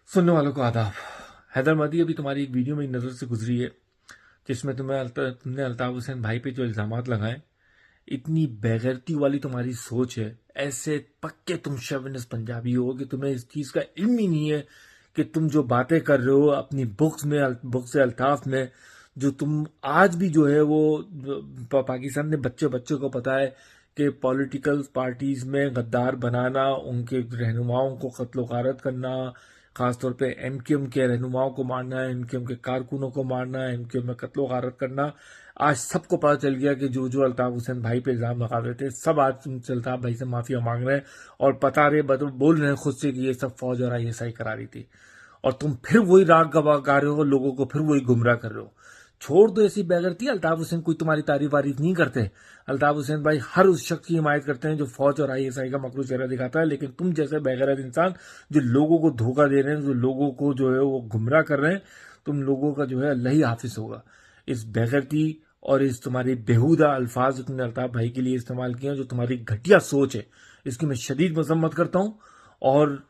सुनने वालों को आदाब। हैदर मदी अभी तुम्हारी एक वीडियो मेरी नज़र से गुजरी है जिसमें तुमने अल्ताफ हुसैन भाई पे जो इल्ज़ामात लगाए, इतनी बेगैरती वाली तुम्हारी सोच है। ऐसे पक्के तुम शेविनिस्ट पंजाबी हो कि तुम्हें इस चीज़ का इल्म ही नहीं है कि तुम जो बातें कर रहे हो अपनी बुक्स अल्ताफ में, जो तुम आज भी जो है वो पाकिस्तान में बच्चे बच्चे को पता है कि पॉलिटिकल पार्टीज में गद्दार बनाना, उनके रहनुमाओं को कत्ल गारत करना, खासतौर पे एमक्यूएम के रहनुमाओं को मारना, एमक्यूएम के कारकुनों को मारना, एमक्यूएम में कत्ल गारत करना, आज सबको पता चल गया कि जो जो अल्ताफ हुसैन भाई पे इल्जाम लगा रहे थे सब आज तुमसे अल्ताफ भाई से माफिया मांग रहे हैं और बोल रहे हैं खुद से कि ये सब फौज और आईएसआई करा रही थी। और तुम फिर वही राग गा रहे हो, लोगों को फिर वही गुमराह कर रहे हो। छोड़ दो ऐसी बेगरती। अल्ताफ हुसैन कोई तुम्हारी तारीफ नहीं करते। अल्ताफ हुसैन भाई हर उस शख्स की हिमायत करते हैं जो फौज और आईएसआई का मकरू चेहरा दिखाता है, लेकिन तुम जैसे बेगैरत इंसान जो लोगों को धोखा दे रहे हैं, जो लोगों को जो है वो गुमराह कर रहे हैं, तुम लोगों का जो है अल्लाह ही हाफिज होगा। इस बेगरती और इस तुम्हारी बेहुदा अल्फाज जो तुमने अल्ताफ भाई के लिए इस्तेमाल किए हैं, जो तुम्हारी घटिया सोच है, इसकी मैं शदीद मजम्मत करता हूँ। और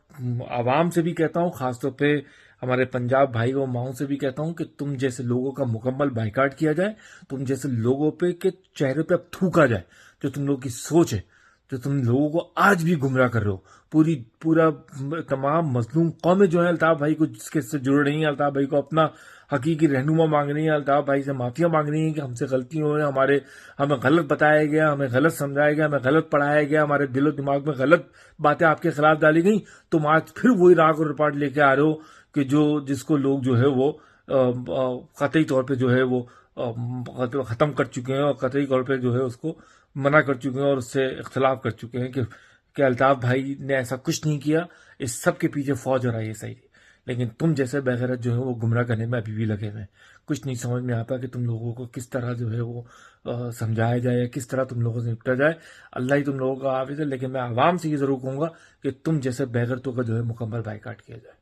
आवाम से भी कहता हूँ, खासतौर पे हमारे पंजाब भाई और माओं से भी कहता हूँ कि तुम जैसे लोगों का मुकम्मल बाइकाट किया जाए, तुम जैसे लोगों पे के चेहरे पे अब थूका जाए। जो तुम लोगों की सोच है, जो तुम लोगों को आज भी गुमराह कर रहे हो, पूरा तमाम मजलूम कौमें जो है अल्ताफ भाई को जिसके से जुड़ रही हैं, अल्ताफ भाई को अपना हकीकी रहनुमा मांग रही है, अल्ताफ भाई से माफिया मांग रही है कि हमसे गलती हो है, हमें गलत बताया गया, हमें गलत समझाया गया, हमें गलत पढ़ाया गया, हमारे दिलो दिमाग में गलत बातें आपके खिलाफ डाली गई। तुम आज फिर वही राग और रिपार्ट लेके आ रहे हो कि जिसको लोग जो है वो कतई तौर पे जो है वो खत्म कर चुके हैं और कतई तौर पे जो है उसको मना कर चुके हैं और उससे इख्तलाफ कर चुके हैं कि अल्ताफ भाई ने ऐसा कुछ नहीं किया। इस सब के पीछे फौज और आईएसआई थी। लेकिन तुम जैसे बेगैरत जो है वो गुमराह करने में अभी भी लगे हुए हैं। कुछ नहीं समझ में आता कि तुम लोगों को किस तरह जो है वो समझाया जाए या किस तरह तुम लोगों से निपटा जाए। अल्लाह ही तुम लोगों का हाफिज है, लेकिन मैं आवाम से ये जरूर कहूंगा कि तुम जैसे बेगैरतों का जो है मुकम्मल बाइकाट किया जाए।